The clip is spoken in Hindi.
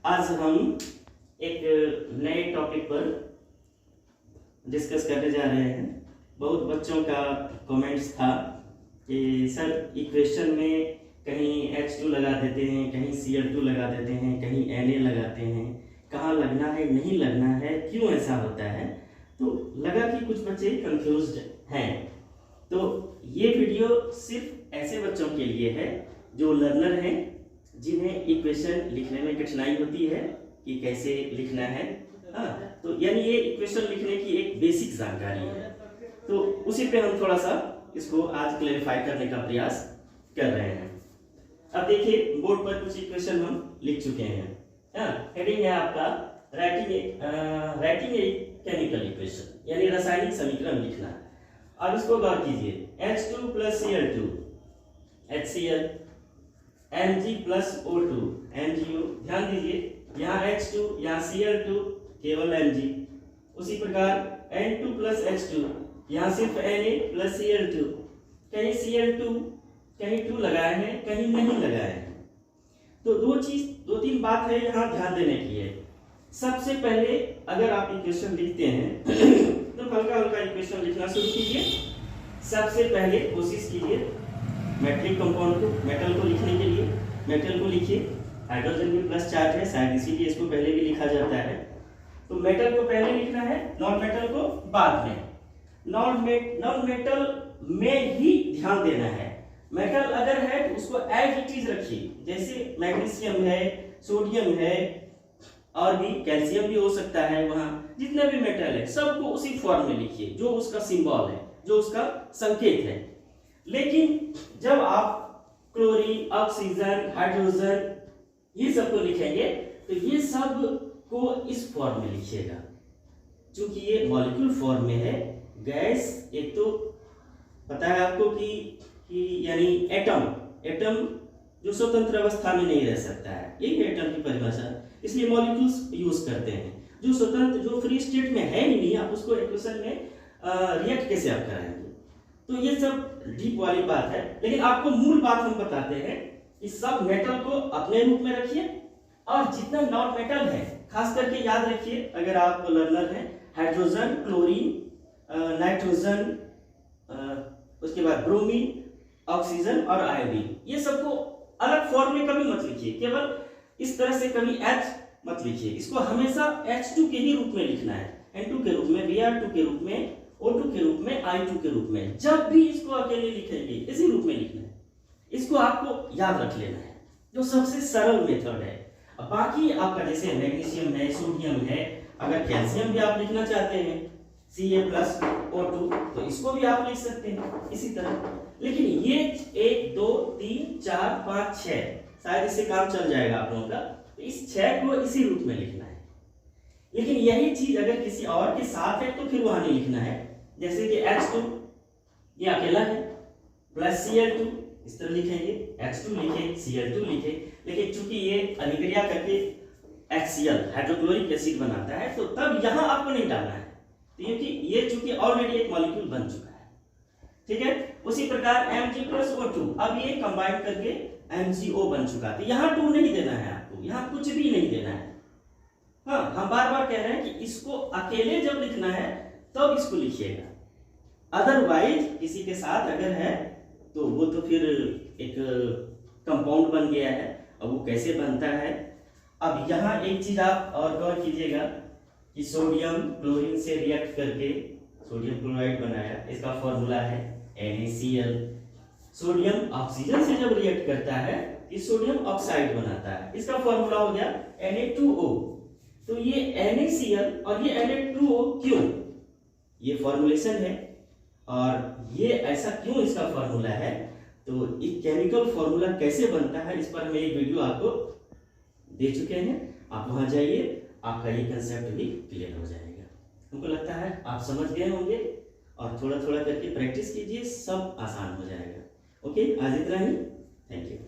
आज हम एक नए टॉपिक पर डिस्कस करने जा रहे हैं। बहुत बच्चों का कमेंट्स था कि सर इक्वेशन में कहीं H2 लगा देते हैं, कहीं Cl2 लगा देते हैं, कहीं Na लगाते हैं, कहाँ लगना है नहीं लगना है, क्यों ऐसा होता है। तो लगा कि कुछ बच्चे कंफ्यूज्ड हैं। तो ये वीडियो सिर्फ ऐसे बच्चों के लिए है जो लर्नर हैं, जिन्हें इक्वेशन लिखने में कठिनाई होती है कि कैसे लिखना है। तो यानी ये इक्वेशन लिखने की एक बेसिक जानकारी है। तो उसी पे हम थोड़ा सा इसको आज क्लैरिफाई करने का प्रयास कर रहे हैं। अब देखिए बोर्ड पर कुछ इक्वेशन हम लिख चुके हैं। हेडिंग है आपका राइटिंग ए केमिकल इक्वेशन, यानी रासायनिक समीकरण लिखना। अब इसको गौर कीजिए, H2 plus Cl2 HCl, Mg plus O2 MgO। ध्यान दीजिए यहाँ H2 यहाँ Cl2 केवल Mg। उसी प्रकार N2 plus H2 यहाँ सिर्फ Na plus Cl2। कहीं Cl2 कहीं 2 लगाए हैं, कहीं नहीं लगाए हैं। तो दो तीन बात है यहाँ ध्यान देने की है। सबसे पहले अगर आप इक्वेशन लिखते हैं तो हल्का हल्का इक्वेशन लिखना शुरू कीजिए। सबसे पहले कोशिश कीजिए मेट्रिक कंपाउंड को, मेटल को लिखने के लिए मेटल को लिखिए। हाइड्रोजन भी प्लस चार्ज है, शायद इसीलिए इसको पहले भी लिखा जाता है। तो मेटल को पहले लिखना है, नॉन मेटल को बाद में। नॉन मेटल में ही ध्यान देना है। मेटल अगर है तो उसको एज इट इज रखिए, जैसे मैग्नीशियम है, सोडियम है, और भी कैल्शियम भी हो सकता है। वहां जितने भी मेटल है सबको उसी फॉर्म में लिखिए जो उसका सिंबल है, जो उसका संकेत है। लेकिन जब आप क्लोरीन, ऑक्सीजन, हाइड्रोजन ये सब को लिखेंगे तो ये सब को इस फॉर्म में लिखिएगा, क्योंकि ये मॉलिक्यूल फॉर्म में है। गैस एक तो पता है आपको कि यानी एटम जो स्वतंत्र अवस्था में नहीं रह सकता है, यही एटम की परिभाषा। इसलिए मॉलिक्यूल्स यूज करते हैं। जो स्वतंत्र, जो फ्री स्टेट में है ही नहीं, आप उसको इक्वेशन में रिएक्ट कैसे आप कराएंगे। तो ये सब डीप वाली बात है। लेकिन आपको मूल बात हम बताते हैं कि सब मेटल को अपने रूप में रखिए, और जितना नॉन मेटल है खास करके याद रखिए, अगर आप लर्नर हैं, हाइड्रोजन, क्लोरीन, नाइट्रोजन, उसके बाद ब्रोमीन, ऑक्सीजन और आयोडीन, ये सबको अलग फॉर्म में कभी मत लिखिए। केवल इस तरह से कभी H मत लिखिए। इसको हमेशा H2 के ही रूप में लिखना है, N2 के रूप में, Br2 के रूप में, O2 के रूप में, I2 के रूप में। जब भी इसको अकेले लिखेंगे इसी रूप में लिखना है। इसको आपको याद रख लेना है, जो सबसे सरल मेथड है। अब बाकी आपका जैसे मैग्नीशियम है, सोडियम है, अगर कैल्शियम भी आप लिखना चाहते हैं Ca+O2 तो इसको भी आप लिख सकते हैं इसी तरह। लेकिन ये 1 2 3 4 5 6 शायद इससे काम चल जाएगा आप लोगों का। तो इस 6 को इसी रूप में लिखना है। लेकिन यही चीज अगर किसी और के साथ है तो फिर वहां नहीं लिखना है। जैसे कि H2 ये अकेला है, प्लस Cl2 इस तरह लिखेंगे, H2 लिखे, Cl2 लिखे। लेकिन चूंकि ये अभिक्रिया करके HCl हाइड्रोक्लोरिक एसिड बनाता है, तो तब यहां आपको नहीं डालना है, क्योंकि ये चूंकि ऑलरेडी एक मॉलिक्यूल बन चुका है। ठीक है। उसी प्रकार Mg+O2, अब ये कंबाइन करके MgO बन चुका है। यहाँ 2 नहीं देना है आपको, यहाँ कुछ भी नहीं देना है। हाँ, हम बार बार कह रहे हैं कि इसको अकेले जब लिखना है तब इसको लिखिएगा। अदरवाइज किसी के साथ अगर है तो वो तो फिर एक कंपाउंड बन गया है। अब वो कैसे बनता है, अब यहाँ एक चीज आप और गौर कीजिएगा कि सोडियम क्लोरीन से रिएक्ट करके सोडियम क्लोराइड बनाया, इसका फॉर्मूला है NaCl। सोडियम ऑक्सीजन से जब रिएक्ट करता है ये सोडियम ऑक्साइड बनाता है, इसका फॉर्मूला हो गया Na2O। तो ये NaCl और ये Na2O क्यों, ये फॉर्मूलेशन है। और ये ऐसा क्यों इसका फॉर्मूला है, तो एक केमिकल फॉर्मूला कैसे बनता है, इस पर हम एक वीडियो आपको दे चुके हैं। आप वहां जाइए, आपका ये कंसेप्ट भी क्लियर हो जाएगा। हमको लगता है आप समझ गए होंगे, और थोड़ा थोड़ा करके प्रैक्टिस कीजिए, सब आसान हो जाएगा। ओके, आज इतना ही। Thank you.